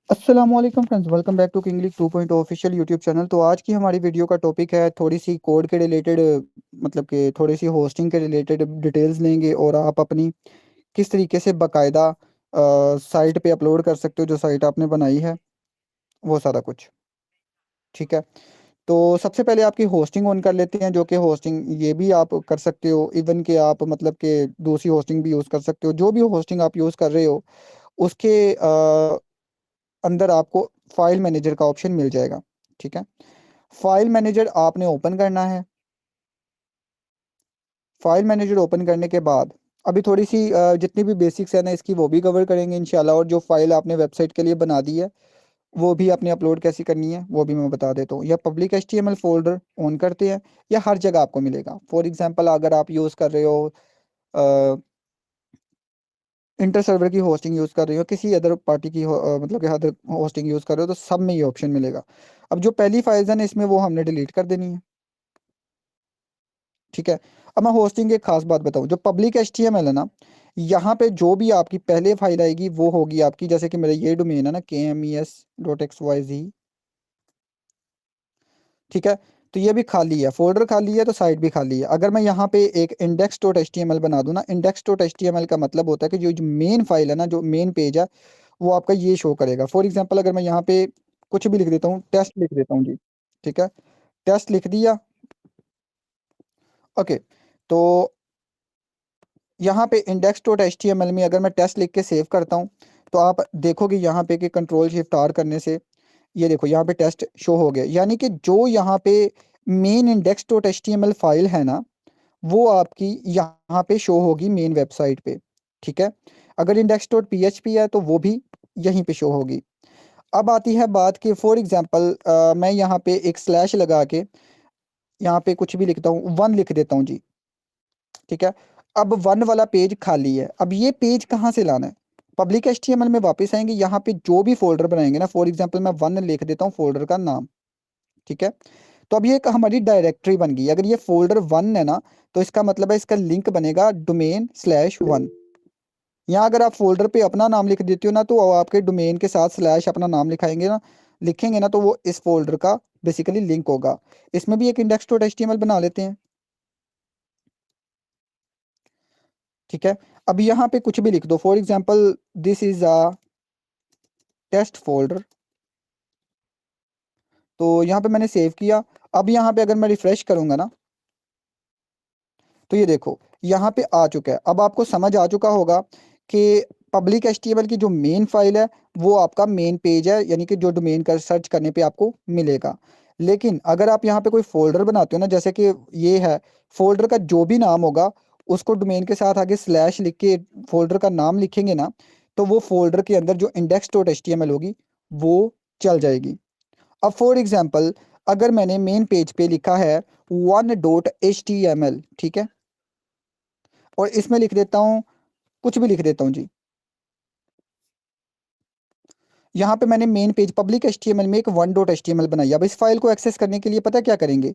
अस्सलामुअलैकुम friends, welcome back to kingly 2.0 official YouTube channel. तो आज की हमारी वीडियो का टॉपिक है थोड़ी सी कोड के रिलेटेड, मतलब कि थोड़ी सी होस्टिंग के रिलेटेड डिटेल्स लेंगे और आप अपनी किस तरीके से बाकायदा साइट पे अपलोड कर सकते हो जो साइट आपने बनाई है, वो सारा कुछ। ठीक है। तो सबसे पहले आपकी होस्टिंग ऑन कर लेते हैं, जो कि होस्टिंग ये भी आप कर सकते हो, इवन कि आप मतलब कि दूसरी होस्टिंग भी यूज़ कर सकते हो। जो भी होस्टिंग आप यूज़ कर रहे हो उसके अंदर आपको फाइल मैनेजर का ऑप्शन मिल जाएगा। ठीक है। फाइल मैनेजर आपने ओपन करना है। फाइल मैनेजर ओपन करने के बाद अभी थोड़ी सी जितनी भी बेसिक्स है ना इसकी वो भी कवर करेंगे इंशाल्लाह। और जो फाइल आपने वेबसाइट के लिए बना दी है वो भी आपने अपलोड कैसे करनी है वो भी मैं बता देता हूँ। या पब्लिक HTML फोल्डर ऑन करते हैं, या हर जगह आपको मिलेगा। फॉर एग्जांपल अगर आप यूज़ कर रहे हो इंटर सर्वर की होस्टिंग यूज़ कर रही हो, किसी अदर पार्टी की मतलब कि अदर होस्टिंग यूज़ कर रहे हो, तो सब में ये ऑप्शन मिलेगा। अब जो पहली फाइल्स है ना इसमें वो हमने डिलीट कर देनी है। ठीक है। अब मैं होस्टिंग की एक खास बात बताऊं, जो पब्लिक HTML है ना, यहाँ पे जो भी आपकी पहले फाइल आएगी वो होगी आपकी, जैसे कि मेरा ये डोमेन है ना KMES.xyz। ठीक है। तो ये भी खाली है, फोल्डर खाली है तो साइट भी खाली है। अगर मैं यहाँ पे एक index.html बना दूं ना, index.html का मतलब होता है कि जो मेन फाइल है ना, जो मेन पेज है, वो आपका ये शो करेगा। फॉर एग्जांपल अगर मैं यहाँ पे कुछ भी लिख देता हूँ, टेस्ट लिख देता हूँ जी। ठीक है। टेस्ट लिख दिया। ओके। तो यहाँ पे index.html में अगर मैं टेस्ट लिख के सेव करता हूँ तो आप देखोगे यहाँ पे कि कंट्रोल शिफ्ट आर करने से ये देखो यहाँ पे टेस्ट शो हो गया। यानी कि जो यहाँ पे मेन index.html फाइल है ना, वो आपकी यहाँ पे शो होगी मेन वेबसाइट पे। ठीक है। अगर index.php है तो वो भी यहीं पे शो होगी। अब आती है बात कि फॉर एग्जांपल मैं यहाँ पे एक स्लैश लगा के यहाँ पे कुछ भी लिखता हूँ, वन लिख देता हूँ जी। ठीक है। अब वन वाला पेज खाली है। अब ये पेज कहाँ से लाना है? पब्लिक HTML में वापस आएंगे, यहाँ पे जो भी फोल्डर बनाएंगे ना, फॉर एग्जांपल मैं वन लिख देता हूँ फोल्डर का नाम। ठीक है। तो अब ये एक हमारी डायरेक्टरी बन गई। अगर ये फोल्डर वन है ना, तो इसका मतलब है इसका लिंक बनेगा डोमेन/वन। यहाँ अगर आप फोल्डर पे अपना नाम लिख देते हो ना, तो वो आपके डोमेन के साथ स्लैश अपना नाम लिखाएंगे ना, लिखेंगे ना, तो वो इस फोल्डर का बेसिकली लिंक होगा। इसमें भी एक index.html बना लेते हैं। ठीक है। अब यहाँ पे कुछ भी लिख दो, for example this is a test folder. तो यहाँ पे मैंने सेव किया। अब यहाँ पे अगर मैं रिफ्रेश करूंगा ना, तो ये देखो यहाँ पे आ चुका है। अब आपको समझ आ चुका होगा कि पब्लिक HTML की जो मेन फाइल है वो आपका मेन पेज है, यानी कि जो डोमेन का सर्च करने पे आपको मिलेगा। लेकिन अगर आप यहाँ पे कोई फोल्डर बनाते हो ना, जैसे कि ये है, फोल्डर का जो भी नाम होगा उसको डोमेन के साथ आगे स्लैश लिख के फोल्डर का नाम लिखेंगे ना, तो वो फोल्डर के अंदर जो index.html होगी वो चल जाएगी। अब फॉर एग्जाम्पल अगर मैंने मेन पेज पे लिखा है 1.html, ठीक है, और इसमें लिख देता हूँ, कुछ भी लिख देता हूँ जी। यहाँ पे मैंने मेन पेज पब्लिक HTML में एक 1.html बनाई। अब इस फाइल को एक्सेस करने के लिए पता क्या करेंगे?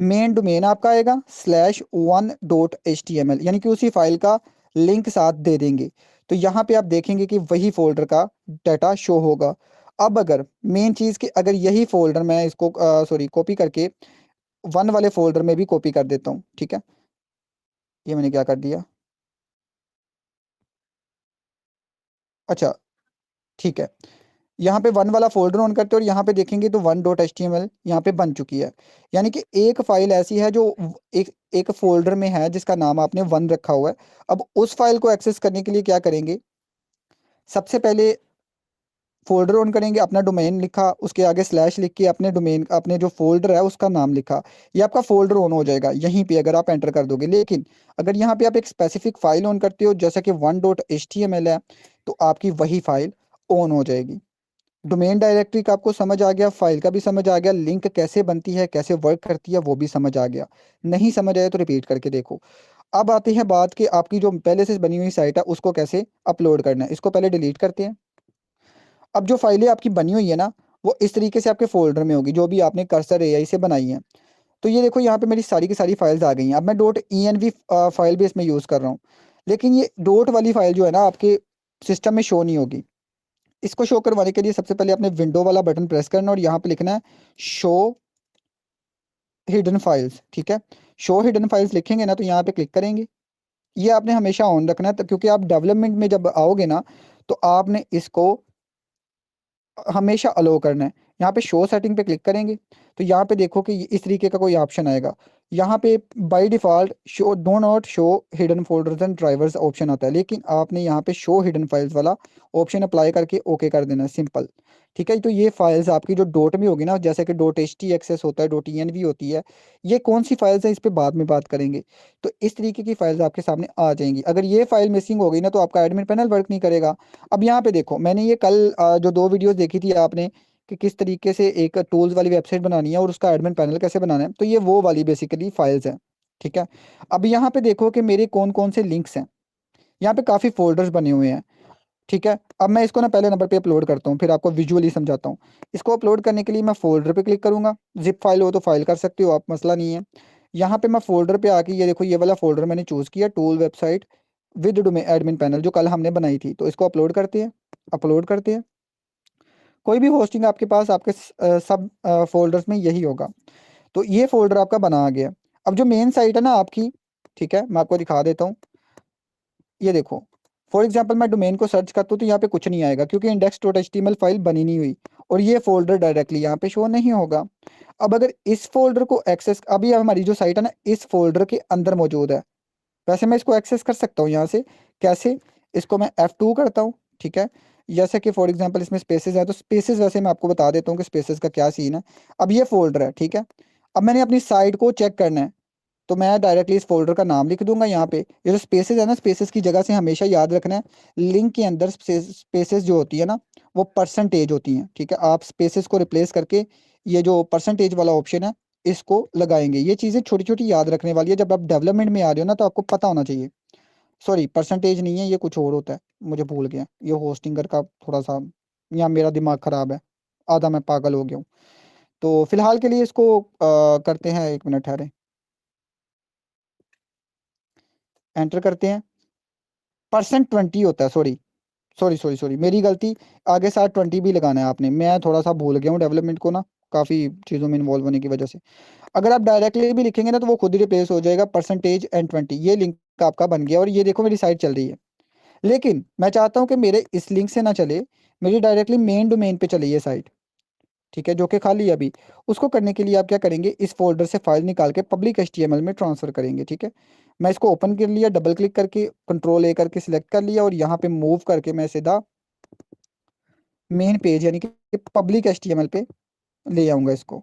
मेन डोमेन आपका आएगा /1.html, यानी कि उसी फाइल का लिंक साथ दे देंगे। तो यहाँ पे आप देखेंगे कि वही फोल्डर का डाटा शो होगा। अब अगर मेन चीज़ की, अगर यही फोल्डर मैं इसको सॉरी कॉपी करके वन वाले फोल्डर में भी कॉपी कर देता हूँ। ठीक है। ये मैंने क्या कर दिया? अच्छा। ठीक है। यहाँ पे वन वाला फोल्डर ऑन करते हैं और यहाँ पे देखेंगे तो 1.html यहाँ पे बन चुकी है। यानी कि एक फाइल ऐसी है जो एक एक फोल्डर में है जिसका नाम आपने वन रखा हुआ है। अब उस फाइल को एक्सेस करने के लिए क्या करेंगे? सबसे पहले फोल्डर ऑन करेंगे, अपना डोमेन लिखा, उसके आगे स्लैश लिख के अपने डोमेन, अपने जो फोल्डर है उसका नाम लिखा, ये आपका फोल्डर ऑन हो जाएगा यहीं पे अगर आप एंटर कर दोगे। लेकिन अगर यहाँ पे आप एक स्पेसिफिक फाइल ऑन करते हो जैसा कि 1.html है, तो आपकी वही फाइल ऑन हो जाएगी। डोमेन डायरेक्टरी का आपको समझ आ गया, फाइल का भी समझ आ गया, लिंक कैसे बनती है, कैसे वर्क करती है वो भी समझ आ गया। नहीं समझ आया तो रिपीट करके देखो। अब आती है बात कि आपकी जो पहले से बनी हुई साइट है उसको कैसे अपलोड करना है। इसको पहले डिलीट करते हैं। अब जो फाइलें आपकी बनी हुई है ना, वो इस तरीके से आपके फोल्डर में होगी जो भी आपने कर्सर AI से बनाई है। तो ये देखो यहाँ पे मेरी सारी की सारी फाइल्स आ गई हैं। अब मैं .env फाइल भी इसमें यूज़ कर रहा हूँ, लेकिन ये डॉट वाली फाइल जो है ना आपके सिस्टम में शो नहीं होगी। इसको शो करवाने के लिए सबसे पहले आपने विंडो वाला बटन प्रेस करना और यहाँ पे लिखना है शो हिडन फाइल्स। ठीक है, शो हिडन फाइल्स लिखेंगे ना तो यहाँ पे क्लिक करेंगे। ये आपने हमेशा ऑन रखना है, तो क्योंकि आप डेवलपमेंट में जब आओगे ना तो आपने इसको हमेशा अलो करना है। यहाँ पे शो सेटिंग पे क्लिक करेंगे तो यहाँ पे देखो कि इस तरीके का कोई ऑप्शन आएगा। यहाँ पे by default show do not show hidden folders and drivers option आता है, लेकिन आपने यहाँ पे शो हिडन फाइल्स वाला ऑप्शन अप्लाई करके ओके कर देना है, सिंपल। ठीक है, तो ये फाइल्स आपकी जो डॉट में होगी ना, जैसे कि डॉट एच टी एक्सेस होता है, डॉट ई एन वी होती है, ये कौन सी फाइल्स है इस पे बाद में बात करेंगे। तो इस तरीके की फाइल्स आपके सामने आ जाएंगी। अगर ये फाइल मिसिंग हो गई ना तो आपका एडमिन पैनल वर्क नहीं करेगा। अब यहाँ पे देखो, मैंने ये कल जो 2 वीडियोस देखी थी आपने कि किस तरीके से एक टूल्स वाली वेबसाइट बनानी है और उसका एडमिन पैनल कैसे बनाना है, तो ये वो वाली बेसिकली फाइल्स हैं। ठीक है, अब यहाँ पे देखो कि मेरे कौन कौन से लिंक्स हैं। यहाँ पे काफ़ी फोल्डर्स बने हुए हैं। ठीक है, अब मैं इसको ना पहले नंबर पे अपलोड करता हूँ, फिर आपको विजुअली समझाता हूँ। इसको अपलोड करने के लिए मैं फोल्डर पे क्लिक करूंगा। जिप फाइल हो तो फाइल कर सकते हो आप, मसला नहीं है। यहाँ पे मैं फोल्डर पे आके ये देखो, ये वाला फोल्डर मैंने चूज़ किया, tool website with domain admin panel, जो कल हमने बनाई थी। तो इसको अपलोड करते हैं, अपलोड करते हैं। कोई भी होस्टिंग आपके पास आपके सब फोल्डर्स में यही होगा। तो ये फोल्डर आपका बना आ गया। अब जो मेन साइट है ना आपकी, ठीक है, मैं आपको दिखा देता हूँ। ये देखो, फॉर एग्जांपल मैं डोमेन को सर्च करता हूँ तो यहाँ पे कुछ नहीं आएगा, क्योंकि index dot H T M L file बनी नहीं हुई और ये फोल्डर डायरेक्टली यहाँ पे शो नहीं होगा। अब अगर इस फोल्डर को एक्सेस, अभी हमारी जो साइट है ना इस फोल्डर के अंदर मौजूद है, वैसे मैं इसको एक्सेस कर सकता हूँ यहाँ से। कैसे? इसको मैं F2 करता हूँ। ठीक है, जैसे कि फॉर एग्जांपल इसमें स्पेसेस है, तो स्पेसेस वैसे मैं आपको बता देता हूँ कि स्पेसेस का क्या सीन है। अब ये फोल्डर है, ठीक है। अब मैंने अपनी साइट को चेक करना है, तो मैं डायरेक्टली इस फोल्डर का नाम लिख दूंगा यहाँ पे। ये जो स्पेसेस है ना, स्पेसेस की जगह से हमेशा याद रखना है, लिंक के अंदर स्पेसेस जो होती है ना वो परसेंटेज होती हैं। ठीक है, आप स्पेसेस को रिप्लेस करके ये जो परसेंटेज वाला ऑप्शन है इसको लगाएंगे। ये चीज़ें छोटी छोटी याद रखने वाली है, जब आप डेवलपमेंट में आ रहे हो ना तो आपको पता होना चाहिए। सॉरी, परसेंटेज नहीं है, ये कुछ और होता है, मुझे भूल गया। ये होस्टिंगर का थोड़ा सा, या मेरा दिमाग ख़राब है, आधा मैं पागल हो गया हूँ। तो फिलहाल के लिए इसको करते हैं, 1 मिनट ठहरे, एंटर करते हैं। %20 होता है, सॉरी सॉरी सॉरी सॉरी, मेरी गलती। आगे साथ 20 भी लगाना है आपने, मैं थोड़ा सा भूल गया हूँ डेवलपमेंट को ना, काफ़ी चीज़ों में इन्वॉल्व होने की वजह से। अगर आप डायरेक्टली भी लिखेंगे ना तो वो खुद ही रिप्लेस हो जाएगा, %and 20, ये लिंक आपका बन गया और ये देखो मेरी साइट चल रही है। लेकिन मैं चाहता हूँ कि मेरे इस लिंक से ना चले, मेरी डायरेक्टली मेन डोमेन पे चले ये साइट। ठीक है, जो कि खाली है अभी। उसको करने के लिए आप क्या करेंगे, इस फोल्डर से फाइल निकाल के पब्लिक HTML में ट्रांसफर करेंगे। ठीक है, मैं इसको ओपन कर लिया, डबल क्लिक करके कंट्रोल A करके सिलेक्ट कर लिया और यहाँ पे मूव करके मैं सीधा मेन पेज यानी कि पब्लिक HTML पे ले आऊंगा इसको।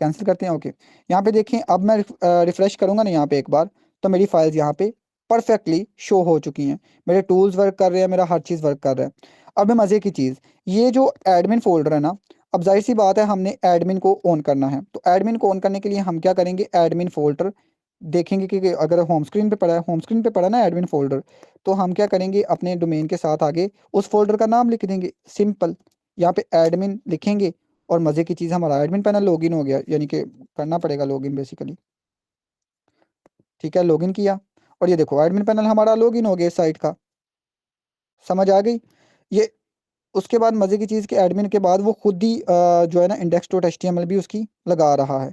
कैंसिल करते हैं, ओके। यहाँ पे देखें, अब मैं रिफ्रेश करूंगा ना यहाँ पे एक बार, तो मेरी फाइल्स यहाँ पे परफेक्टली शो हो चुकी हैं। मेरे टूल्स वर्क कर रहे हैं, मेरा हर चीज़ वर्क कर रहा है। अब मैं मज़े की चीज़, ये जो एडमिन फोल्डर है ना, अब जाहिर सी बात है हमने एडमिन को ऑन करना है। तो एडमिन को ऑन करने के लिए हम क्या करेंगे, एडमिन फोल्डर देखेंगे कि अगर होम स्क्रीन पे पड़ा है, होम स्क्रीन पे पड़ा ना एडमिन फोल्डर, तो हम क्या करेंगे, अपने डोमेन के साथ आगे उस फोल्डर का नाम लिख देंगे, सिंपल। यहाँ पे एडमिन लिखेंगे और मज़े की चीज़, हमारा एडमिन पैनल लॉगिन हो गया, यानी कि करना पड़ेगा लॉगिन बेसिकली। ठीक है, लॉगिन किया और ये देखो एडमिन पैनल हमारा लॉगिन हो गया इस साइट का। समझ आ गई ये? उसके बाद मज़े की चीज़ कि एडमिन के बाद वो खुद ही जो है ना index dot H T M L भी उसकी लगा रहा है।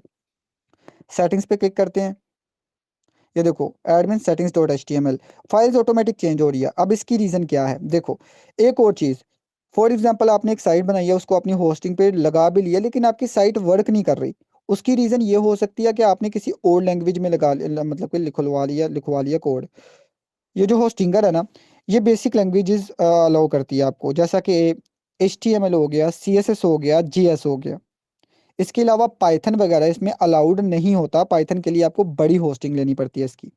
सेटिंग्स पे क्लिक करते हैं। ये देखो admin settings dot H T M L, files automatic change हो रही है। अब इसकी रीज़न क्या है, देखो एक और चीज़। फॉर एग्जांपल आपने एक साइट बनाई है, उसको अपनी होस्टिंग पे लगा भी लिया, लेकिन आपकी साइट वर्क नहीं कर रही। उसकी रीज़न ये हो सकती है कि आपने किसी और लैंग्वेज में मतलब कि लिखवा लिया कोड। ये जो होस्टिंगर है ना, ये बेसिक लैंग्वेजेस अलाउ करती है आपको, जैसा कि HTML हो गया, CSS हो गया, JS हो गया। इसके अलावा पाइथन वगैरह इसमें अलाउड नहीं होता। पाइथन के लिए आपको बड़ी होस्टिंग लेनी पड़ती है इसकी।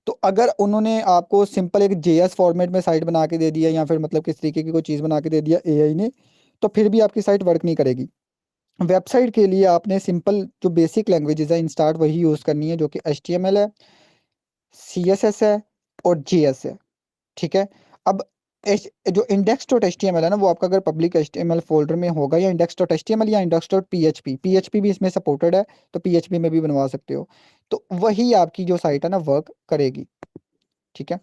तो अगर उन्होंने आपको सिंपल एक JS फॉर्मेट में साइट बना के दे दिया, या फिर मतलब किस तरीके की कोई चीज़ बना के दे दिया AI ने, तो फिर भी आपकी साइट वर्क नहीं करेगी। वेबसाइट के लिए आपने सिंपल जो बेसिक लैंग्वेजेस है इंस्टार्ट वही यूज़ करनी है, जो कि HTML है, CSS है और JS है। ठीक है, अब जो index dot H T M L है ना, वो आपका अगर पब्लिक HTML फोल्डर में होगा, या index dot H T M L या इंडेक्स डॉट PHP भी इसमें सपोर्टेड है, तो PHP में भी बनवा सकते हो। तो वही आपकी जो साइट है ना वर्क करेगी। ठीक है,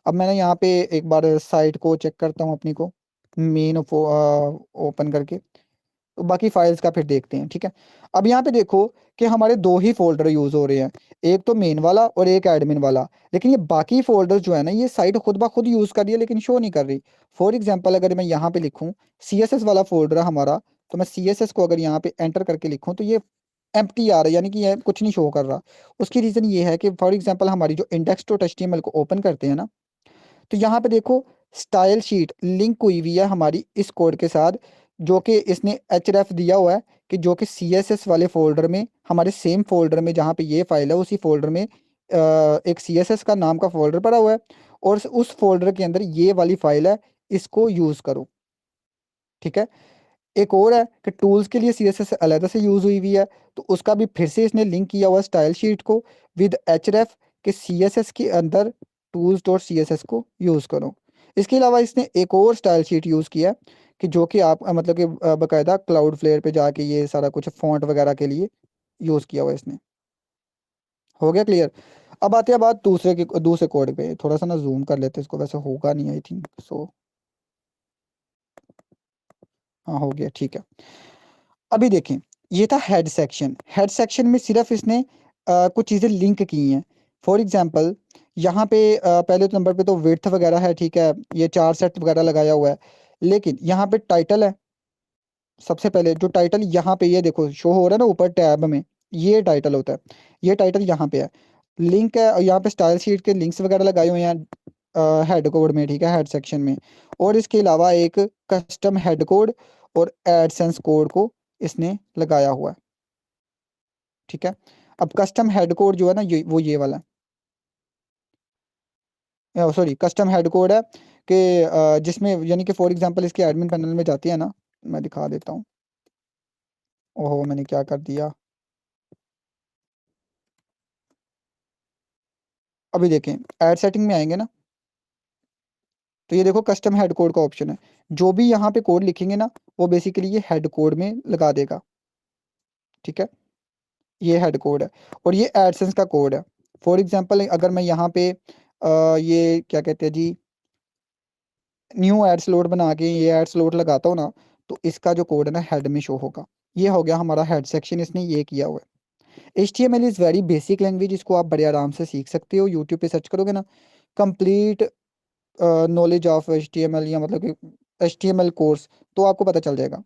अब मैंने यहाँ पे एक बार साइट को चेक करता हूँ अपनी को, मेन ओपन करके, तो बाकी फाइल्स का फिर देखते हैं, ठीक है। अब यहाँ पे देखो कि हमारे दो ही फोल्डर यूज हो रहे हैं, एक तो मेन वाला और एक एडमिन वाला, लेकिन ये बाकी फोल्डर जो है ना, ये साइट खुद ब खुद यूज कर रही है लेकिन शो नहीं कर रही। फॉर एग्जाम्पल अगर मैं यहाँ पे लिखूँ CSS वाला फोल्डर है हमारा, तो मैं CSS को अगर यहाँ पे एंटर करके लिखूँ तो ये एम्प्टी आ रहा है, यानी कि ये कुछ नहीं शो कर रहा। उसकी रीजन ये है कि फॉर एग्जाम्पल हमारी जो इंडेक्स डॉट HTML को ओपन करते हैं ना, तो यहाँ पे देखो स्टाइल शीट लिंक हुई हुई है हमारी इस कोड के साथ, जो कि इसने href दिया हुआ है कि जो कि CSS वाले फोल्डर में, हमारे सेम फोल्डर में जहाँ पे ये फाइल है उसी फोल्डर में एक CSS का नाम का फोल्डर पड़ा हुआ है, और उस फोल्डर के अंदर ये वाली फाइल है, इसको यूज करो, ठीक है। एक और है कि टूल्स के लिए CSS अलग से यूज हुई हुई है, तो उसका भी फिर से इसने लिंक किया हुआ स्टाइल शीट को विद href के CSS के अंदर टूल्स डॉट CSS को यूज करो। इसके अलावा इसने एक और स्टाइल शीट यूज किया कि जो कि आप मतलब कि बाकायदा क्लाउड फ्लेयर पे जाके ये सारा कुछ फॉन्ट वगैरह के लिए यूज किया हुआ है इसने। हो गया क्लियर। अब आते हैं बात दूसरे कोड पे, थोड़ा सा ना जूम कर लेते हैं इसको, वैसे होगा नहीं आई थिंक सो। हाँ हो गया, ठीक है। अभी देखें, ये था हेड सेक्शन। हेड सेक्शन में सिर्फ इसने कुछ चीज़ें लिंक की हैं। फॉर एग्जांपल यहाँ पे पहले तो नंबर पे तो विड्थ वगैरह है, ठीक है, ये 4 सेट वगैरह लगाया हुआ है, लेकिन यहाँ पे टाइटल है। सबसे पहले जो टाइटल यहाँ पे ये देखो शो हो रहा है ना ऊपर टैब में, ये टाइटल होता है, ये टाइटल यहाँ पे है। लिंक है, और यहाँ पे स्टाइल शीट के लिंक्स वगैरह लगाए हुए हैं हेड कोड में, ठीक है, हेड सेक्शन में। और इसके अलावा एक कस्टम हेड कोड और एडसेंस कोड को इसने लगाया हुआ है, ठीक है। अब कस्टम हेड कोड जो है ना, ये वाला, सॉरी कस्टम हेड कोड है कि जिसमें यानी कि फॉर एग्जांपल इसके एडमिन पैनल में जाती है ना, मैं दिखा देता हूँ। ओहो मैंने क्या कर दिया। अभी देखें, ऐड सेटिंग में आएंगे ना, तो ये देखो कस्टम हेड कोड का ऑप्शन है। जो भी यहाँ पे कोड लिखेंगे ना, वो बेसिकली ये हेड कोड में लगा देगा, ठीक है। ये हेड कोड है, और ये एडसेंस का कोड है। फॉर एग्जांपल अगर मैं यहाँ पे ये क्या कहते हैं जी, न्यू एड स्लॉट बना के ये एड स्लॉट लगाता हूँ ना, तो इसका जो कोड है ना हेड में शो होगा। ये हो गया हमारा हेड सेक्शन, इसने ये किया हुआ है। HTML is very basic language, इसको आप बड़े आराम से सीख सकते हो। यूट्यूब पे सर्च करोगे ना, कंप्लीट नॉलेज ऑफ HTML, या मतलब कि HTML कोर्स, तो आपको पता चल जाएगा।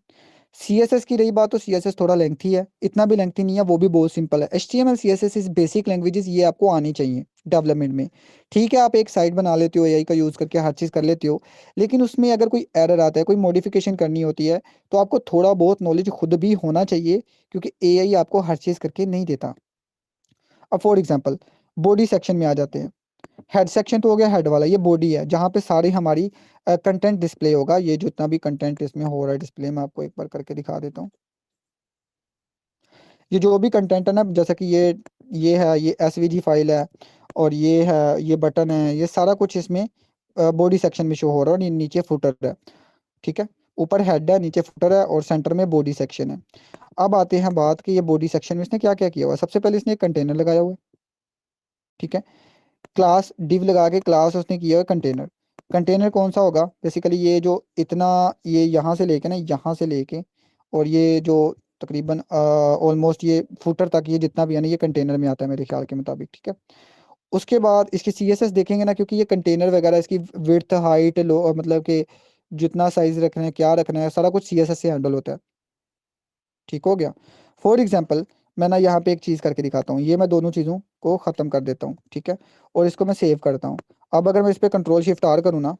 CSS की रही बात, तो CSS थोड़ा लेंथी है, इतना भी लेंथी नहीं है, वो भी बहुत सिंपल है। HTML CSS इस बेसिक लैंग्वेजेस, ये आपको आनी चाहिए डेवलपमेंट में। ठीक है, आप एक साइट बना लेते हो AI का यूज़ करके, हर चीज़ कर लेते हो, लेकिन उसमें अगर कोई एरर आता है, कोई मॉडिफिकेशन करनी होती है, तो आपको थोड़ा बहुत नॉलेज खुद भी होना चाहिए, क्योंकि AI आपको हर चीज़ करके नहीं देता। अब फॉर एग्जाम्पल बॉडी सेक्शन में आ जाते हैं। हेड सेक्शन तो हो गया हेड वाला, ये बॉडी है जहाँ पे सारी हमारी कंटेंट डिस्प्ले होगा। ये जितना भी कंटेंट इसमें हो रहा है डिस्प्ले, मैं आपको एक बार करके दिखा देता हूँ। ये जो भी कंटेंट है ना, जैसा कि ये है, ये SVG फाइल है, और ये है, ये बटन है, ये सारा कुछ इसमें बॉडी सेक्शन में शो हो रहा है, और ये नीचे फुटर है, ठीक है। ऊपर हेड है, नीचे फुटर है, और सेंटर में बॉडी सेक्शन है। अब आते हैं बात कि ये बॉडी सेक्शन में इसने क्या क्या किया हुआ है। सबसे पहले इसने एक कंटेनर लगाया हुआ है, ठीक है। क्लास डिव लगा के क्लास उसने किया है कंटेनर। कंटेनर कौन सा होगा, बेसिकली ये जो इतना, ये यहाँ से लेके ना, यहाँ से लेके और ये जो तकरीबन ऑलमोस्ट ये फुटर तक, ये जितना भी है ना, ये कंटेनर में आता है मेरे ख्याल के मुताबिक, ठीक है। उसके बाद इसकी CSS देखेंगे ना, क्योंकि ये कंटेनर वगैरह इसकी विड्थ हाइट लो, मतलब कि जितना साइज रखना है, क्या रखना है, सारा कुछ CSS से हैंडल होता है, ठीक हो गया। फॉर एग्जाम्पल मैं ना यहाँ पे एक चीज़ करके दिखाता हूँ, ये मैं दोनों चीज़ों को ख़त्म कर देता हूँ, ठीक है, और इसको मैं सेव करता हूँ। अब अगर मैं इस पर Ctrl+Shift+R करूँ ना,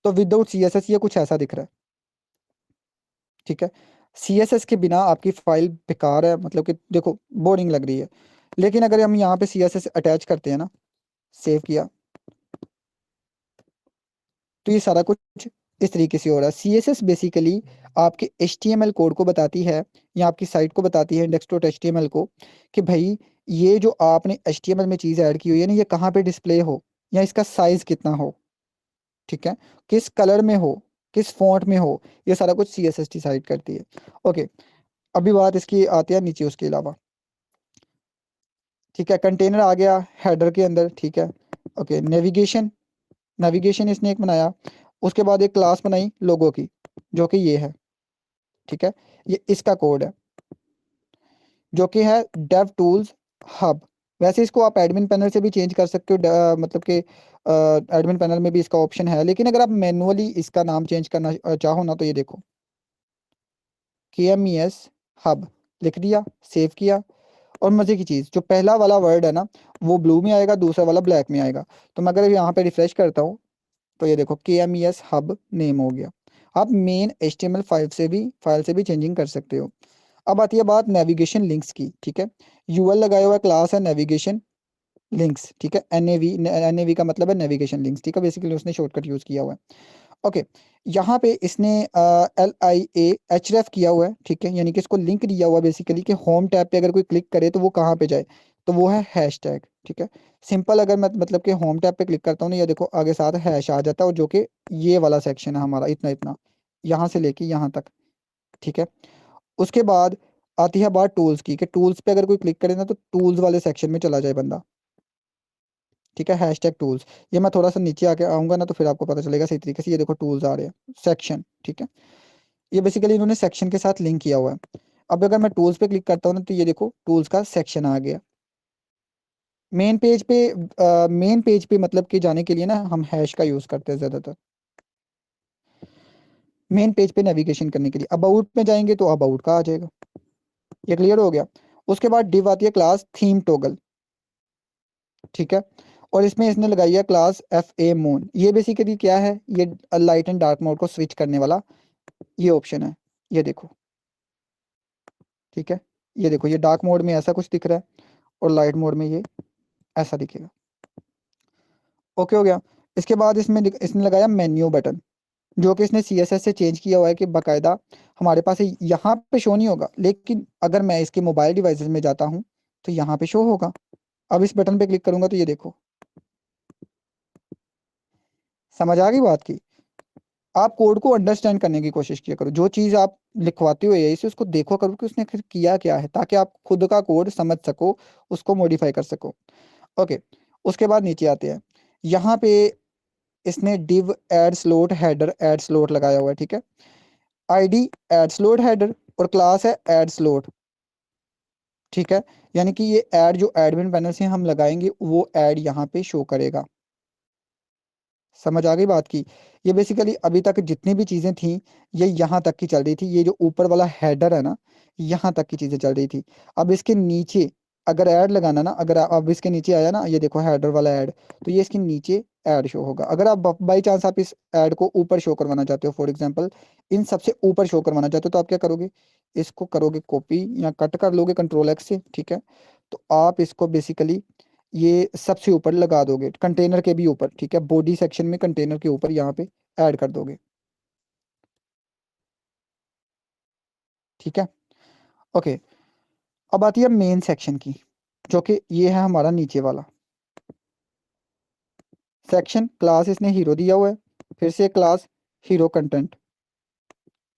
तो विदाउट CSS ये कुछ ऐसा दिख रहा है, ठीक है। CSS के बिना आपकी फाइल बेकार है, मतलब कि देखो बोरिंग लग रही है। लेकिन अगर हम यहाँ पे CSS अटैच करते हैं ना, सेव किया, तो ये सारा कुछ इस तरीके से हो रहा है। CSS बेसिकली आपके HTML कोड को बताती है, या आपकी साइट को बताती है, index.html को, कि भाई ये जो आपने HTML में चीज़ ऐड की हुई है ना, ये कहाँ पे डिस्प्ले हो, या इसका साइज कितना हो, ठीक है, किस कलर में हो, किस फॉन्ट में हो, ये सारा कुछ CSS डिसाइड करती है। ओके, अभी बात इसकी आती है नीचे उसके अलावा, ठीक है। कंटेनर आ गया हेडर के अंदर, ठीक है। ओके, नेविगेशन, नेविगेशन इसने एक बनाया, उसके बाद एक क्लास बनाई लोगो की, जो कि ये है, ठीक है, ये इसका कोड है, जो कि है डेव टूल्स हब। वैसे इसको आप एडमिन पैनल से भी चेंज कर सकते हो, मतलब कि एडमिन पैनल में भी इसका ऑप्शन है, लेकिन अगर आप मैनुअली इसका नाम चेंज करना चाहो ना, तो ये देखो KMES हब लिख दिया, सेव किया। और मजे की चीज, जो पहला वाला वर्ड है ना, वो ब्लू में आएगा, दूसरा वाला ब्लैक में आएगा। तो मैं अगर यहाँ पे रिफ्रेश करता हूँ, तो ये देखो KMES हब नेम हो गया। आप मेन HTML फाइल से भी चेंजिंग कर सकते हो। अब आती है बात नेविगेशन लिंक्स की, ठीक है। यूएल लगाया हुआ क्लास है नेविगेशन लिंक्स, ठीक है। एनएवी का मतलब है नेविगेशन लिंक्स, ठीक है, बेसिकली उसने शॉर्टकट यूज किया हुआ है। ओके, यहाँ पे इसने LIA href किया हुआ है, ठीक है, यानी कि इसको लिंक दिया हुआ है बेसिकली कि होम टैब पे अगर कोई क्लिक करे तो वो कहाँ पे जाए, तो वो है हैशटैग, ठीक है। सिंपल, अगर मैं मतलब कि होम टैब पे क्लिक करता हूँ ना, ये देखो आगे साथ हैश आ जाता है, और जो कि ये वाला सेक्शन है हमारा, इतना इतना यहाँ से लेके यहाँ तक, ठीक है। उसके बाद आती है बात टूल्स की, कि टूल्स पे अगर कोई क्लिक करे ना, तो टूल्स वाले सेक्शन में चला जाए बंदा, ठीक है, हैशटैग टूल्स। ये मैं थोड़ा सा नीचे आके आऊंगा ना, तो फिर आपको पता चलेगा सही तरीके से। ये देखो टूल्स आ रहे हैं, सेक्शन, ठीक है। ये बेसिकली इन्होंने सेक्शन के साथ लिंक किया हुआ है। अब अगर मैं टूल्स पे क्लिक करता हूँ ना, तो ये देखो टूल्स का सेक्शन आ गया। मेन पेज पे मतलब कि जाने के लिए ना, हम हैश का यूज करते हैं ज्यादातर, मेन पेज पे नेविगेशन करने के लिए। अबाउट में जाएंगे तो अबाउट का आ जाएगा। ये क्लियर हो गया। उसके बाद डिव आती है क्लास थीम टॉगल, ठीक है। और इसमें इसने लगाई है क्लास FA मून। ये बेसिकली क्या है, ये लाइट एंड डार्क मोड को स्विच करने वाला ये ऑप्शन है। ये देखो, ठीक है, ये देखो, ये डार्क मोड में ऐसा कुछ दिख रहा है, और लाइट मोड में ये ऐसा दिखेगा। ओके हो गया। इसके बाद इसने लगाया मेन्यू बटन, जो कि इसने CSS से चेंज किया हुआ है, कि बाकायदा हमारे पास यहाँ पे शो नहीं होगा, लेकिन अगर मैं इसके मोबाइल डिवाइसेस में जाता हूँ तो यहाँ पे शो होगा। अब इस बटन पे क्लिक करूंगा तो ये देखो, समझ आ गई बात की। आप कोड को अंडरस्टैंड करने की कोशिश किया करो, जो चीज़ आप लिखवाते हो AI से, उसको देखो करो कि उसने आखिर किया क्या है, ताकि आप खुद का कोड समझ सको, उसको मॉडिफाई कर सको। ओके, उसके बाद नीचे आते हैं। यहाँ पे इसने div ad slot header ad slot लगाया हुआ है, ठीक है। ID एड स्लोट हेडर, और क्लास है एड स्लोट, ठीक है। यानी कि ये ऐड जो एडमिन पैनल से हम लगाएंगे, वो ऐड यहाँ पे शो करेगा। समझ आ गई बात की। ये बेसिकली अभी तक जितनी भी चीज़ें थी, ये यहाँ तक की चल रही थी। ये जो ऊपर वाला हेडर है ना, यहाँ तक की चीज़ें चल रही थी। अब इसके नीचे अगर ऐड लगाना ना, अगर अब इसके नीचे आया ना, ये देखो हेडर वाला ऐड, तो ये इसके नीचे ऐड शो होगा। अगर आप बाई चांस आप इस ऐड को ऊपर शो करवाना चाहते हो, फॉर एग्जाम्पल इन सबसे ऊपर शो करवाना चाहते हो, तो आप क्या करोगे, इसको करोगे कॉपी या कट कर लोगे Ctrl+X से, ठीक है। तो आप इसको बेसिकली ये सबसे ऊपर लगा दोगे, कंटेनर के भी ऊपर, ठीक है, बॉडी सेक्शन में कंटेनर के ऊपर यहाँ पे ऐड कर दोगे, ठीक है। ओके, अब आती है मेन सेक्शन की, जो कि ये है हमारा नीचे वाला सेक्शन। क्लास इसने हीरो दिया हुआ है, फिर से क्लास हीरो कंटेंट,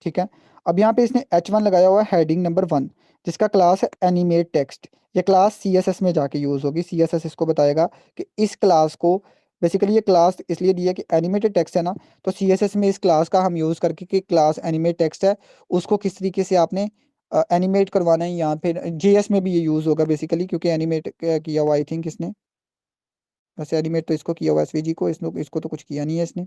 ठीक है। अब यहाँ पे इसने H1 लगाया हुआ है, हेडिंग नंबर 1, जिसका क्लास है एनिमेट टेक्स्ट। ये क्लास CSS में जाके यूज होगी। CSS इसको बताएगा कि इस क्लास को, बेसिकली ये क्लास इसलिए दिया कि एनिमेटेड टेक्स्ट है ना, तो CSS में इस क्लास का हम यूज करके, कि क्लास एनिमेट टेक्स्ट है, उसको किस तरीके से आपने एनिमेट करवाना है। यहाँ पे JS में भी ये यूज होगा बेसिकली, क्योंकि एनिमेट किया हुआ आई थिंक इसने, वैसे एनिमेट तो इसको किया हुआ SVG को, इसको तो कुछ किया नहीं है इसने।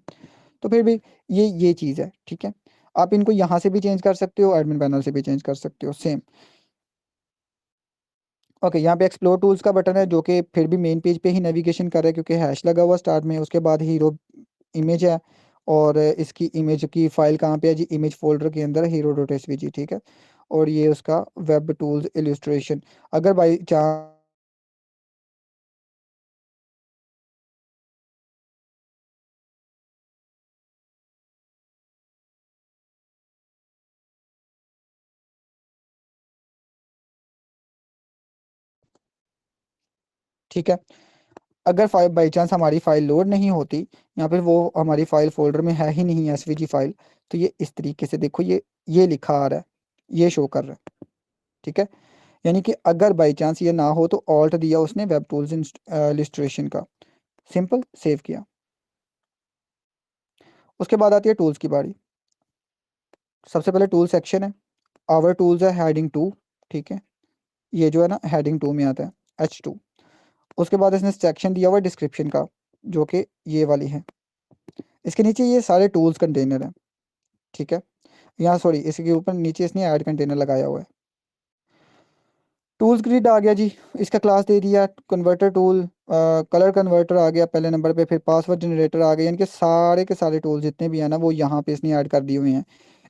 तो फिर भी ये चीज़ है, ठीक है। आप इनको यहाँ से भी चेंज कर सकते हो, एडमिन पैनल से भी चेंज कर सकते हो, सेम। ओके, यहाँ पे एक्सप्लोर टूल्स का बटन है, जो कि फिर भी मेन पेज पे ही नेविगेशन कर रहा है, क्योंकि हैश लगा हुआ स्टार्ट में। उसके बाद हीरो इमेज है, और इसकी इमेज की फाइल कहाँ पे है जी, इमेज फोल्डर के अंदर hero.svg, ठीक है। और ये उसका वेब टूल्स इलिस्ट्रेशन। अगर बाई चांस, ठीक है, अगर फाइल बाई चांस हमारी फाइल लोड नहीं होती, या फिर वो हमारी फाइल फोल्डर में है ही नहीं SVG फाइल, तो ये इस तरीके से देखो, ये लिखा आ रहा है, ये शो कर रहा है, ठीक है। यानी कि अगर बाई चांस ये ना हो, तो ऑल्ट दिया उसने वेब टूल्स इलिस्ट्रेशन का, सिंपल सेव किया। उसके बाद आती है टूल्स की बारी। सबसे पहले टूल सेक्शन है, आवर टूल्स है हेडिंग 2, ठीक है, ये जो है ना हेडिंग 2 में आता है, H2। उसके बाद इसने सेक्शन दिया हुआ है डिस्क्रिप्शन का, जो कि ये वाली है। इसके नीचे ये सारे टूल्स कंटेनर हैं, ठीक है। यहाँ सॉरी, इसके ऊपर नीचे इसने ऐड कंटेनर लगाया हुआ है। टूल्स ग्रिड आ गया जी, इसका क्लास दे दिया, कन्वर्टर टूल, कलर कन्वर्टर आ गया पहले नंबर पे, फिर पासवर्ड जनरेटर आ गया। यानी कि सारे के सारे टूल्स जितने भी हैं ना वो यहाँ पे इसने ऐड कर दिए हुए हैं।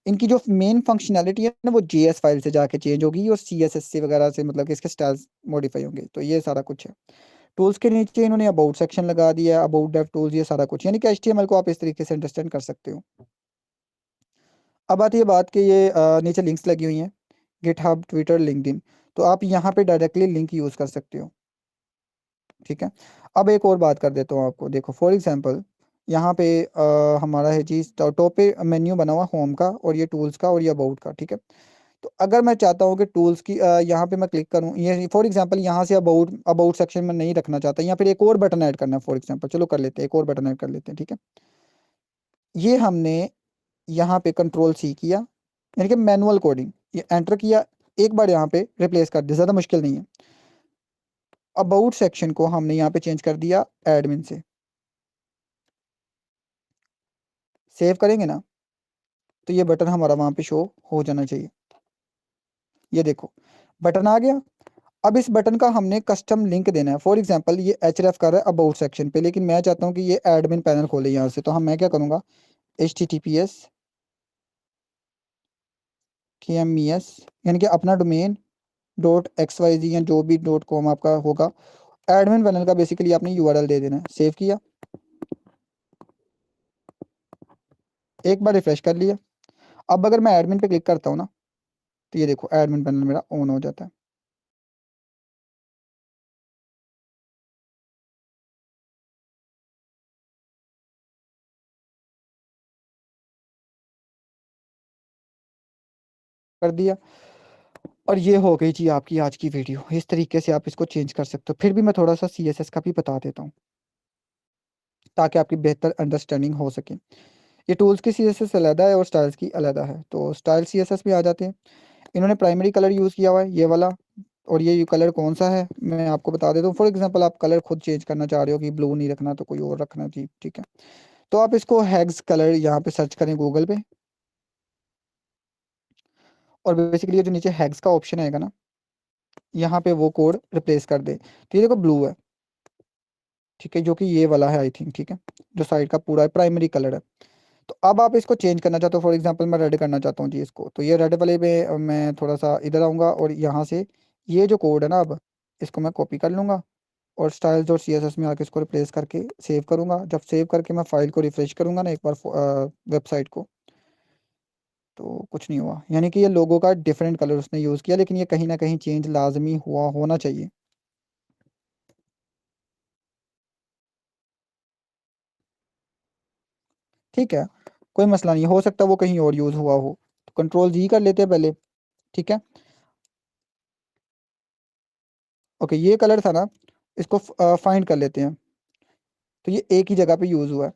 इनकी जो मेन फंक्शनैलिटी है ना वो JS फाइल से जाके चेंज होगी और CSS वगैरह से, मतलब कि इसके स्टाइल्स मॉडिफाई होंगे। तो ये सारा कुछ है। टूल्स के नीचे इन्होंने अबाउट सेक्शन लगा दिया, अबाउट डेव टूल्स, ये सारा कुछ, यानी कि HTML को आप इस तरीके से अंडरस्टैंड कर सकते हो। अब आती है बात कि ये नीचे लिंक्स लगी हुई हैं, गिटहब, ट्विटर, लिंक्डइन। तो आप यहाँ पे डायरेक्टली लिंक यूज़ कर सकते हो, ठीक है। अब एक और बात कर देता हूँ आपको, देखो फॉर एग्जांपल यहाँ पे हमारा है जी टॉप पे मेन्यू बना हुआ होम का, और ये टूल्स का, और ये अबाउट का, ठीक है। तो अगर मैं चाहता हूँ कि टूल्स की यहाँ पे मैं क्लिक करूँ, ये फॉर एग्जांपल यहाँ से अबाउट अबाउट सेक्शन में नहीं रखना चाहता, यहाँ फिर एक और बटन ऐड करना है फॉर एग्जांपल, चलो कर लेते हैं, एक और बटन ऐड कर लेते हैं, ठीक है। ये हमने यहाँ पे कंट्रोल C किया, यानी कि मैनुअल कोडिंग, ये एंटर किया, एक बार यहाँ पे रिप्लेस कर दिया, ज़्यादा मुश्किल नहीं है। अबाउट सेक्शन को हमने यहाँ पे चेंज कर दिया एडमिन से, सेव करेंगे ना तो ये बटन हमारा वहाँ पे शो हो जाना चाहिए। ये देखो बटन आ गया। अब इस बटन का हमने कस्टम लिंक देना है। फॉर एग्जांपल ये href कर रहा है अबाउट सेक्शन पे, लेकिन मैं चाहता हूँ कि ये एडमिन पैनल खोले यहाँ से, तो हम मैं क्या करूँगा, https यानी कि अपना डोमेन .xyz या जो भी .com आपका होगा, एडमिन पैनल का बेसिकली आपने URL दे देना है। सेव किया, एक बार रिफ्रेश कर लिया। अब अगर मैं एडमिन पे क्लिक करता हूँ ना, तो ये देखो एडमिन पैनल मेरा ऑन हो जाता है। कर दिया। और ये हो गई जी आपकी आज की वीडियो। इस तरीके से आप इसको चेंज कर सकते हो। फिर भी मैं थोड़ा सा CSS का भी बता देता हूँ ताकि आपकी बेहतर अंडरस्टैंडिंग हो सके। ये टूल्स की CSS अलग है और स्टाइल्स की अलग है। तो स्टाइल CSS में आ जाते हैं। इन्होंने प्राइमरी कलर यूज़ किया हुआ है ये वाला, और ये कलर कौन सा है मैं आपको बता देता हूँ। फॉर एग्जांपल आप कलर खुद चेंज करना चाह रहे हो कि ब्लू नहीं रखना तो कोई और रखना, जी ठीक है। तो आप इसको हैग्स कलर यहाँ पे सर्च करें गूगल पे, और बेसिकली ये जो नीचे हैग्स का ऑप्शन आएगा ना, यहाँ पे वो कोड रिप्लेस कर दे। तो ये देखो ब्लू है, ठीक है, जो कि ये वाला है आई थिंक, ठीक है, जो साइड का पूरा प्राइमरी कलर है। तो अब आप इसको चेंज करना चाहते हो, फॉर एग्जांपल मैं रेड करना चाहता हूँ जी इसको, तो ये रेड वाले पे मैं थोड़ा सा इधर आऊँगा, और यहाँ से ये जो कोड है ना, अब इसको मैं कॉपी कर लूँगा और स्टाइल्स और CSS में आके इसको रिप्लेस करके सेव करूँगा। जब सेव करके मैं फाइल को रिफ्रेश करूँगा ना एक बार वेबसाइट को, तो कुछ नहीं हुआ। यानी कि ये लोगों का डिफरेंट कलर उसने यूज़ किया, लेकिन ये कहीं ना कहीं चेंज लाजमी हुआ होना चाहिए। ठीक है, कोई मसला नहीं, हो सकता वो कहीं और यूज़ हुआ हो। तो कंट्रोल G कर लेते हैं पहले, ठीक है। ओके, ये कलर था ना, इसको फाइंड कर लेते हैं। तो ये एक ही जगह पे यूज़ हुआ है।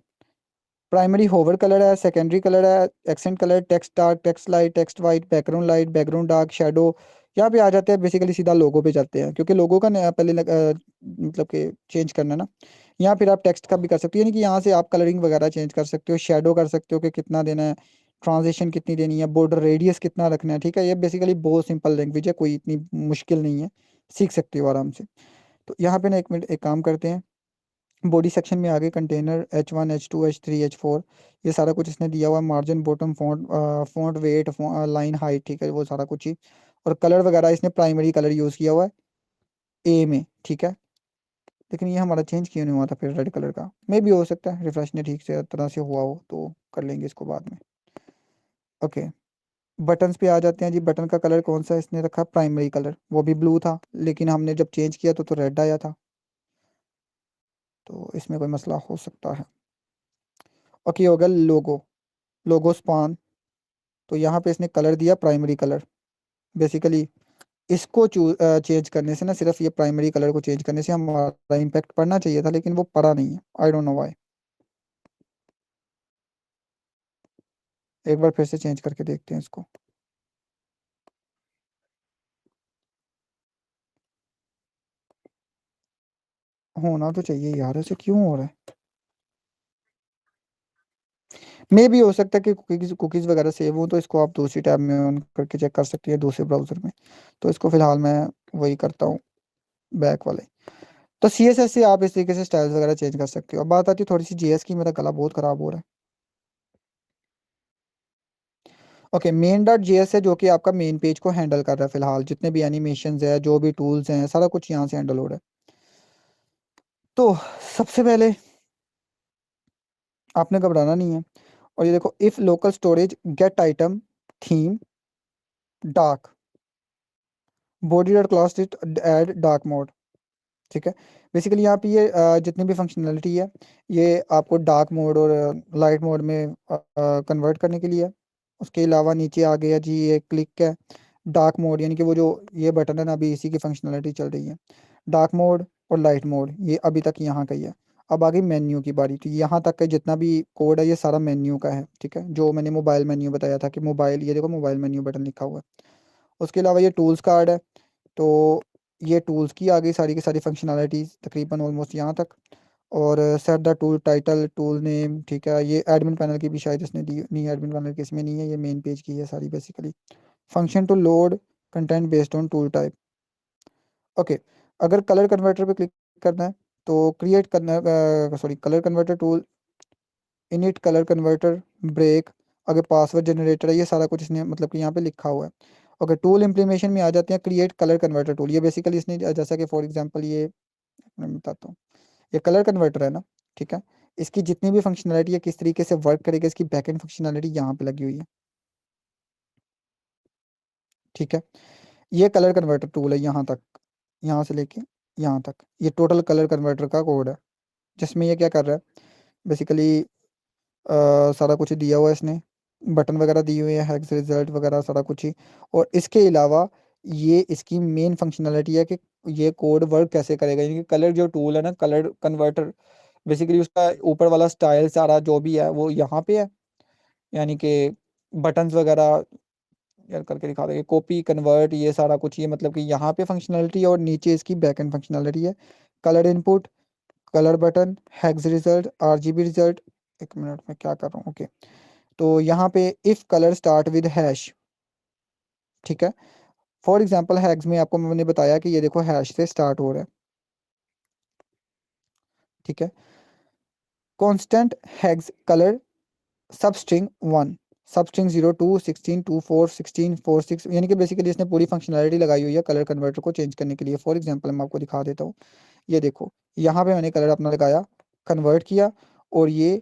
प्राइमरी होवर कलर है, सेकेंडरी कलर है, accent colour, text dark, text light, text white, background light, background dark, shadow. यहाँ पे आ जाते हैं, बेसिकली सीधा लोगो पे जाते हैं, क्योंकि लोगो का पहले मतलब कि चेंज करना है ना। यहाँ फिर आप टेक्स्ट का भी कर सकते हो, यानी कि यहाँ से आप कलरिंग वगैरह चेंज कर सकते हो, शेडो कर सकते हो कि कितना देना है, ट्रांजिशन कितनी देनी है, बॉर्डर रेडियस कितना रखना है, ठीक है। ये बेसिकली बहुत सिंपल लैंग्वेज है, कोई इतनी मुश्किल नहीं है, सीख सकते हो आराम से। तो यहाँ पे ना एक मिनट एक काम करते हैं, बॉडी सेक्शन में आगे container H1 H2 H3 H4, ये सारा कुछ इसने दिया हुआ है। Margin, bottom, font, font weight, line height, ठीक है, वो सारा कुछ ही। और कलर वगैरह इसने प्राइमरी कलर यूज़ किया हुआ है A में, ठीक है। लेकिन ये हमारा चेंज क्यों नहीं हुआ था फिर रेड कलर का, मे भी हो सकता है रिफ्रेश ने ठीक से तरह से हुआ हो, तो कर लेंगे इसको बाद में। ओके, बटन्स पे आ जाते हैं जी। बटन का कलर कौन सा इसने रखा, प्राइमरी कलर, वो भी ब्लू था, लेकिन हमने जब चेंज किया तो रेड आया था, तो इसमें कोई मसला हो सकता है। ओके, हो गया लोगो, लोगो स्पान। तो यहाँ पे इसने कलर दिया प्राइमरी कलर। बेसिकली इसको चेंज करने से ना, सिर्फ ये प्राइमरी कलर को चेंज करने से हमारा इम्पैक्ट पड़ना चाहिए था, लेकिन वो पड़ा नहीं है, आई डोंट नो व्हाई। एक बार फिर से चेंज करके देखते हैं इसको। होना तो चाहिए यार, ऐसे क्यों हो रहा है? मे भी हो सकता है कि कुकीज कुकीज़ वगैरह सेव हो, तो इसको आप दूसरी टैब में ऑन करके चेक कर सकती है दूसरे ब्राउज़र में। तो इसको फ़िलहाल मैं वही करता हूँ, बैक वाले। तो सीएसएस से आप इस तरीके से स्टाइल्स वगैरह चेंज कर सकते हो। अब बात आती है थोड़ी सी जीएस की, मेरा गला बहुत ख़राब हो रहा है। ओके, मेन डॉट जेएस है जो कि आपका मेन पेज को हैंडल कर रहा है फ़िलहाल, जितने भी एनिमेशंस है, जो भी टूल्स हैं, सारा कुछ यहाँ से हैंडल हो रहा है। तो सबसे पहले आपने घबराना नहीं है। और ये देखो, if local storage get item theme dark body dot class add dark mode. ठीक है। बेसिकली यहाँ पे ये जितनी भी फंक्शनैलिटी है, ये आपको डार्क मोड और लाइट मोड में कन्वर्ट करने के लिए है। उसके अलावा नीचे आ गया जी ये क्लिक है डार्क मोड, यानी कि वो जो ये बटन है ना, अभी इसी की फंक्शनैलिटी चल रही है। डार्क मोड और लाइट मोड ये अभी तक यहाँ का ही है। अब आ गई मेन्यू की बारी। तो यहाँ तक का जितना भी कोड है ये सारा मेन्यू का है। ठीक है, जो मैंने मोबाइल मेन्यू बताया था कि मोबाइल, ये देखो मोबाइल मेन्यू बटन लिखा हुआ है। उसके अलावा ये टूल्स कार्ड है। तो ये टूल्स की आ गई सारी की सारी फंक्शनैलिटीज़ तकरीबन ऑलमोस्ट यहाँ तक। और set the tool title, tool name, ठीक है। ये एडमिन पैनल की भी शायद इसने दी नहीं, एडमिन पैनल की इसमें नहीं है, ये मेन पेज की है सारी basically. Function to load content based on tool type. Okay, अगर कलर कन्वर्टर पे क्लिक करना है तो क्रिएट करना, sorry, colour converter tool, init colour converter, break, अगर पासवर्ड जनरेटर है, ये सारा कुछ इसने मतलब कि यहाँ पे लिखा हुआ है। ओके, टूल इम्प्लीमेशन में आ जाते हैं, क्रिएट कलर कन्वर्टर टूल। ये बेसिकली इसने जैसा कि फॉर एग्जांपल ये मैं बताता हूँ, ये कलर कन्वर्टर है ना, ठीक है। इसकी जितनी भी फंक्शनैलिटी है, किस तरीके से वर्क करेगा, इसकी बैकएंड फंक्शनैलिटी यहाँ पे लगी हुई है। ठीक है, ये कलर कन्वर्टर टूल है यहाँ तक, यहाँ से लेके यहाँ तक ये टोटल कलर कन्वर्टर का कोड है, जिसमें ये क्या कर रहा है बेसिकली, सारा कुछ दिया हुआ है इसने, बटन वगैरह दिए हुए हैं, हैक्स रिजल्ट वगैरह सारा कुछ ही। और इसके अलावा ये इसकी मेन फंक्शनैलिटी है कि ये कोड वर्क कैसे करेगा, यानी कि कलर जो टूल है ना, कलर कन्वर्टर, बेसिकली उसका ऊपर वाला स्टाइल सारा जो भी है वो यहाँ पे है। यानी कि बटन्स वगैरह यार करके दिखा देंगे, कॉपी कन्वर्ट, ये सारा कुछ, ये मतलब कि यहाँ पे फंक्शनैलिटी है और नीचे इसकी बैक एंड फंक्शनैलिटी है। Colour input, colour button, hex result, RGB result. एक मिनट में क्या कर रहा हूँ, ओके। तो यहाँ पे if colour start with hash, ठीक है। फॉर एग्जांपल हैग्स में आपको मैंने बताया कि ये देखो हैश से स्टार्ट हो रहा है। ठीक है, कांस्टेंट हैग्स कलर सब स्ट्रिंग 1, सब स्ट्रिंग 02 16 24 16 46, यानी कि बेसिकली इसने पूरी फंक्शनैलिटी लगाई हुई है कलर कन्वर्टर को चेंज करने के लिए। फॉर एग्जांपल मैं आपको दिखा देता हूँ, ये देखो यहाँ पे मैंने कलर अपना लगाया, कन्वर्ट किया, और ये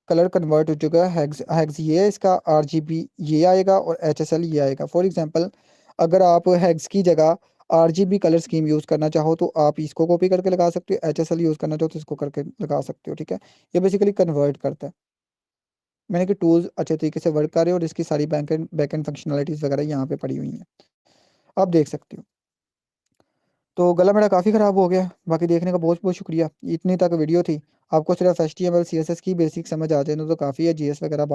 कलर कन्वर्ट हो चुका है। हैग्स हैग्स ये है इसका, आरजीबी ये आएगा और एचएसएल ये आएगा। फॉर एग्जांपल अगर आप हैग्स की जगह आरजीबी कलर स्कीम यूज़ करना चाहो तो आप इसको कॉपी करके लगा सकते हो, एचएसएल यूज़ करना चाहो तो इसको करके लगा सकते हो। ठीक है, ये बेसिकली कन्वर्ट करता है। मैंने कि टूल्स अच्छे तरीके से वर्क कर रहे हैं और इसकी सारी बैक एंड फंक्शनलिटीज़ वगैरह यहाँ पे पड़ी हुई हैं, आप देख सकते हो। तो गला मेरा काफ़ी ख़राब हो गया, बाकी देखने का बहुत बहुत शुक्रिया। इतनी तक वीडियो थी, आपको सिर्फ HTML CSS की बेसिक समझ आ जाए ना तो काफ़ी है, जीएस वगैरह